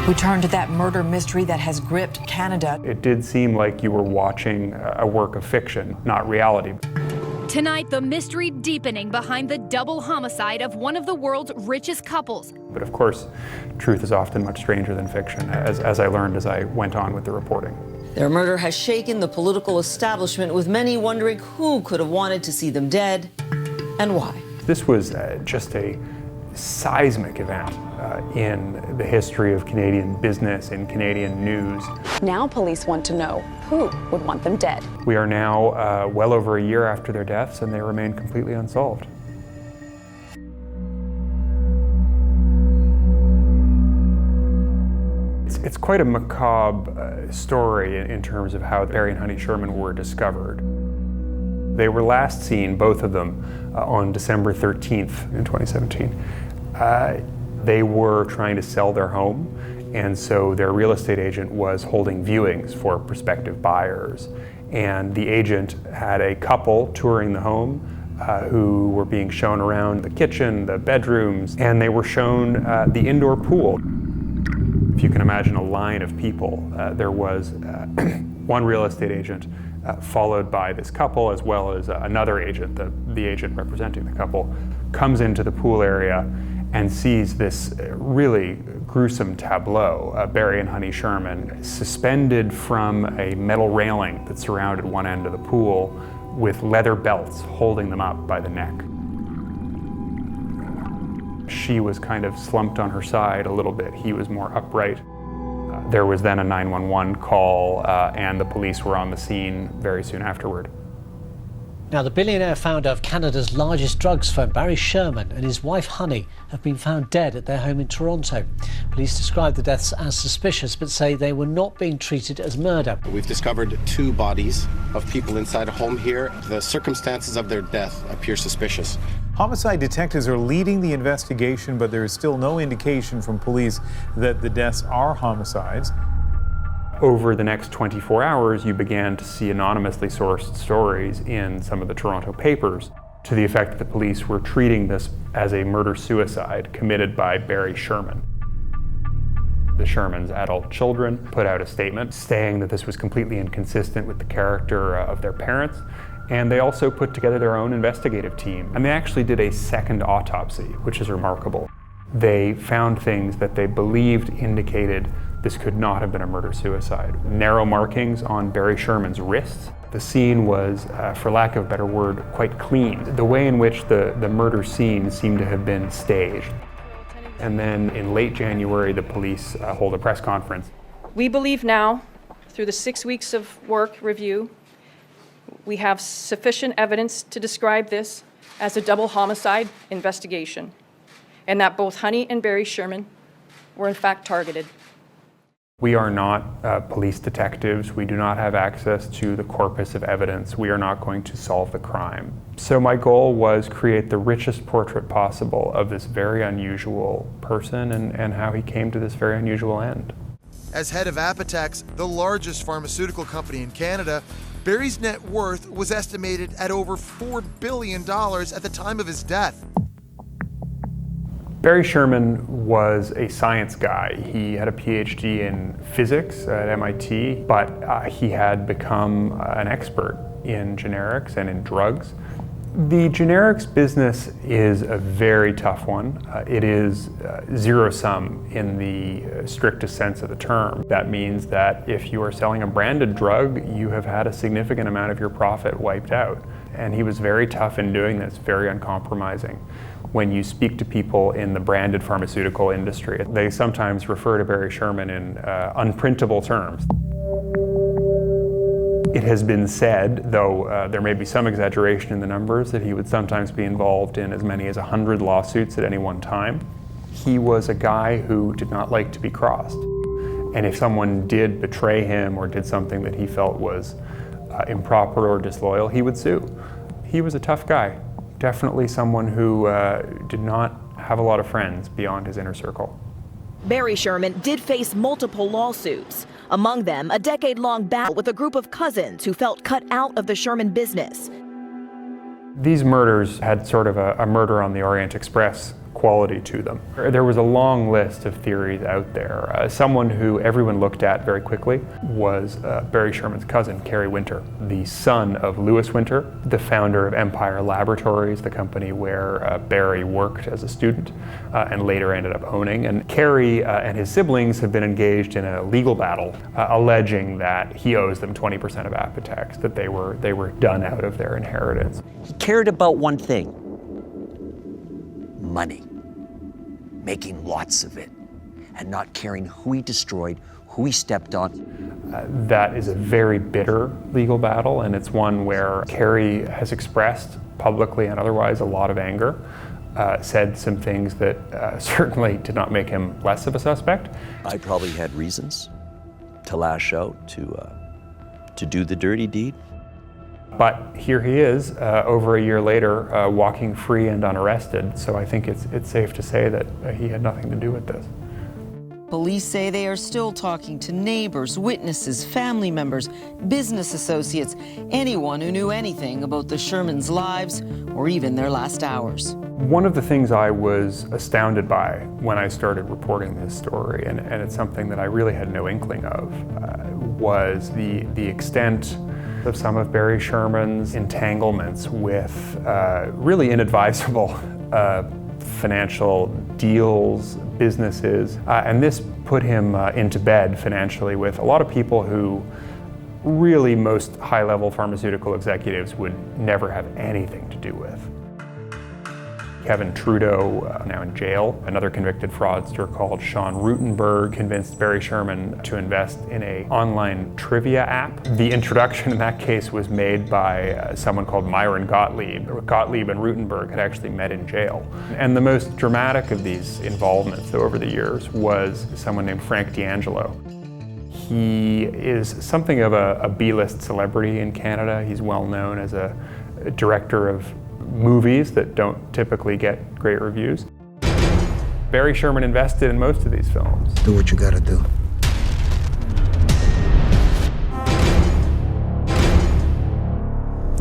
We turn to that murder mystery that has gripped Canada. It did seem like you were watching a work of fiction, not reality. Tonight, the mystery deepening behind the double homicide of one of the world's richest couples. But of course, truth is often much stranger than fiction, as I learned as I went on with the reporting. Their murder has shaken the political establishment, with many wondering who could have wanted to see them dead and why. This was just a seismic event in the history of Canadian business and Canadian news. Now police want to know who would want them dead. We are now well over a year after their deaths, and they remain completely unsolved. It's quite a macabre story in terms of how Barry and Honey Sherman were discovered. They were last seen, both of them, on December 13th in 2017. They were trying to sell their home, and so their real estate agent was holding viewings for prospective buyers. And the agent had a couple touring the home who were being shown around the kitchen, the bedrooms, and they were shown the indoor pool. If you can imagine a line of people, there was one real estate agent followed by this couple, as well as another agent, the agent representing the couple, comes into the pool area and sees this really gruesome tableau. Barry and Honey Sherman suspended from a metal railing that surrounded one end of the pool with leather belts holding them up by the neck. She was kind of slumped on her side a little bit. He was more upright. There was then a 911 call, and the police were on the scene very soon afterward. Now, the billionaire founder of Canada's largest drugs firm, Barry Sherman, and his wife Honey have been found dead at their home in Toronto. Police describe the deaths as suspicious, but say they were not being treated as murder. We've discovered 2 bodies of people inside a home here. The circumstances of their death appear suspicious. Homicide detectives are leading the investigation, but there is still no indication from police that the deaths are homicides. Over the next 24 hours, you began to see anonymously sourced stories in some of the Toronto papers to the effect that the police were treating this as a murder-suicide committed by Barry Sherman. The Shermans' adult children put out a statement saying that this was completely inconsistent with the character of their parents, and they also put together their own investigative team. And they actually did a second autopsy, which is remarkable. They found things that they believed indicated this could not have been a murder-suicide. Narrow markings on Barry Sherman's wrists. The scene was, for lack of a better word, quite clean. The way in which the murder scene seemed to have been staged. And then in late January, the police hold a press conference. We believe now, through the 6 weeks of work review, we have sufficient evidence to describe this as a double homicide investigation, and that both Honey and Barry Sherman were in fact targeted. We are not police detectives. We do not have access to the corpus of evidence. We are not going to solve the crime. So my goal was create the richest portrait possible of this very unusual person and how he came to this very unusual end. As head of Apotex, the largest pharmaceutical company in Canada, Barry's net worth was estimated at over $4 billion at the time of his death. Barry Sherman was a science guy. He had a PhD in physics at MIT, but he had become an expert in generics and in drugs. The generics business is a very tough one. It is zero-sum in the strictest sense of the term. That means that if you are selling a branded drug, you have had a significant amount of your profit wiped out. And he was very tough in doing this, very uncompromising. When you speak to people in the branded pharmaceutical industry, they sometimes refer to Barry Sherman in unprintable terms. It has been said, though there may be some exaggeration in the numbers, that he would sometimes be involved in as many as 100 lawsuits at any one time. He was a guy who did not like to be crossed. And if someone did betray him or did something that he felt was improper or disloyal, he would sue. He was a tough guy. Definitely someone who did not have a lot of friends beyond his inner circle. Barry Sherman did face multiple lawsuits. Among them, a decade-long battle with a group of cousins who felt cut out of the Sherman business. These murders had sort of a Murder on the Orient Express quality to them. There was a long list of theories out there. Someone who everyone looked at very quickly was Barry Sherman's cousin, Kerry Winter, the son of Lewis Winter, the founder of Empire Laboratories, the company where Barry worked as a student and later ended up owning. And Kerry and his siblings have been engaged in a legal battle, alleging that he owes them 20% of Apotex, that they were done out of their inheritance. He cared about one thing: money, making lots of it, and not caring who he destroyed, who he stepped on. That is a very bitter legal battle, and it's one where Kerry has expressed publicly and otherwise a lot of anger, said some things that certainly did not make him less of a suspect. I probably had reasons to lash out, to do the dirty deed. But here he is, over a year later, walking free and unarrested. So I think it's safe to say that he had nothing to do with this. Police say they are still talking to neighbors, witnesses, family members, business associates, anyone who knew anything about the Shermans' lives or even their last hours. One of the things I was astounded by when I started reporting this story, and it's something that I really had no inkling of, was the extent of some of Barry Sherman's entanglements with really inadvisable financial deals, businesses, and this put him into bed financially with a lot of people who really most high-level pharmaceutical executives would never have anything to do with. Kevin Trudeau, now in jail. Another convicted fraudster called Sean Rutenberg convinced Barry Sherman to invest in an online trivia app. The introduction in that case was made by someone called Myron Gottlieb. Gottlieb and Rutenberg had actually met in jail. And the most dramatic of these involvements, though, over the years was someone named Frank D'Angelo. He is something of a B-list celebrity in Canada. He's well known as a director of movies that don't typically get great reviews. Barry Sherman invested in most of these films. Do what you gotta do.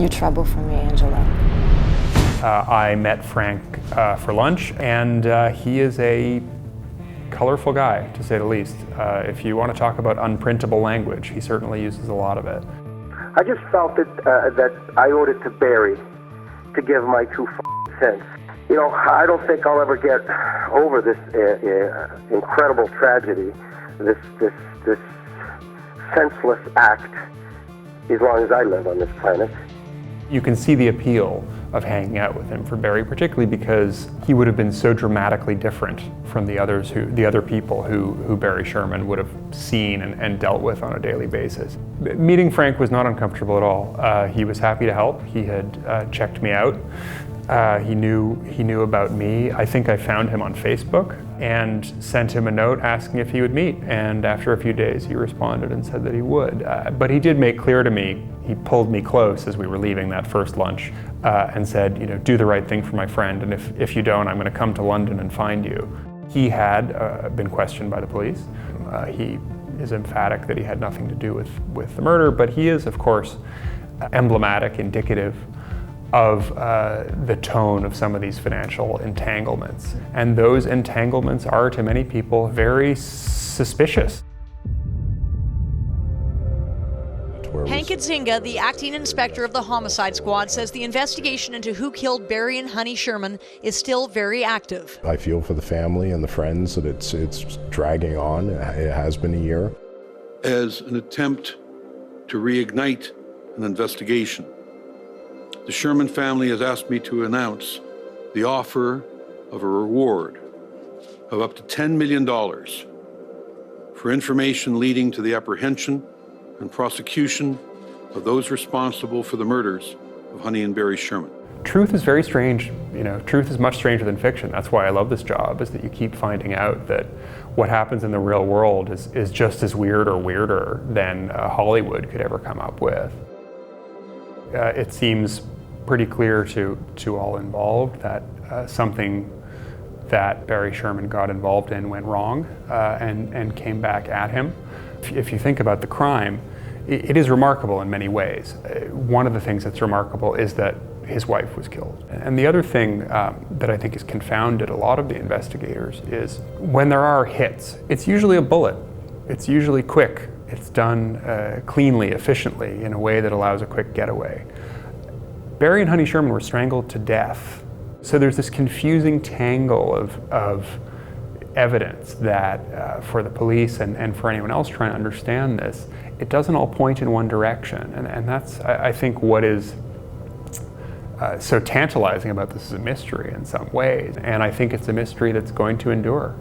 You trouble for me, Angela. I met Frank for lunch, and he is a colorful guy, to say the least. If you want to talk about unprintable language, he certainly uses a lot of it. I just felt that I owed it to Barry to give my 2 cents. You know, I don't think I'll ever get over this incredible tragedy, this senseless act, as long as I live on this planet. You can see the appeal of hanging out with him for Barry, particularly because he would have been so dramatically different from the other people who Barry Sherman would have seen and dealt with on a daily basis. Meeting Frank was not uncomfortable at all. He was happy to help. He had checked me out. He knew about me. I think I found him on Facebook and sent him a note asking if he would meet. And after a few days, he responded and said that he would. But he did make clear to me, he pulled me close as we were leaving that first lunch and said, you know, do the right thing for my friend. And if you don't, I'm going to come to London and find you. He had been questioned by the police. He is emphatic that he had nothing to do with the murder, but he is, of course, emblematic, indicative of the tone of some of these financial entanglements. And those entanglements are, to many people, very suspicious. Hank Nzinga, the acting inspector of the homicide squad, says the investigation into who killed Barry and Honey Sherman is still very active. I feel for the family and the friends that it's dragging on. It has been a year. As an attempt to reignite an investigation, the Sherman family has asked me to announce the offer of a reward of up to $10 million for information leading to the apprehension and prosecution of those responsible for the murders of Honey and Barry Sherman. Truth is very strange. You know, truth is much stranger than fiction. That's why I love this job, is that you keep finding out that what happens in the real world is just as weird or weirder than Hollywood could ever come up with. It seems pretty clear to all involved that something that Barry Sherman got involved in went wrong and came back at him. If you think about the crime, it is remarkable in many ways. One of the things that's remarkable is that his wife was killed. And the other thing that I think has confounded a lot of the investigators is when there are hits, it's usually a bullet. It's usually quick. It's done cleanly, efficiently, in a way that allows a quick getaway. Barry and Honey Sherman were strangled to death. So there's this confusing tangle of evidence that for the police and for anyone else trying to understand this, it doesn't all point in one direction. And that's, I think, what is so tantalizing about this as a mystery in some ways. And I think it's a mystery that's going to endure.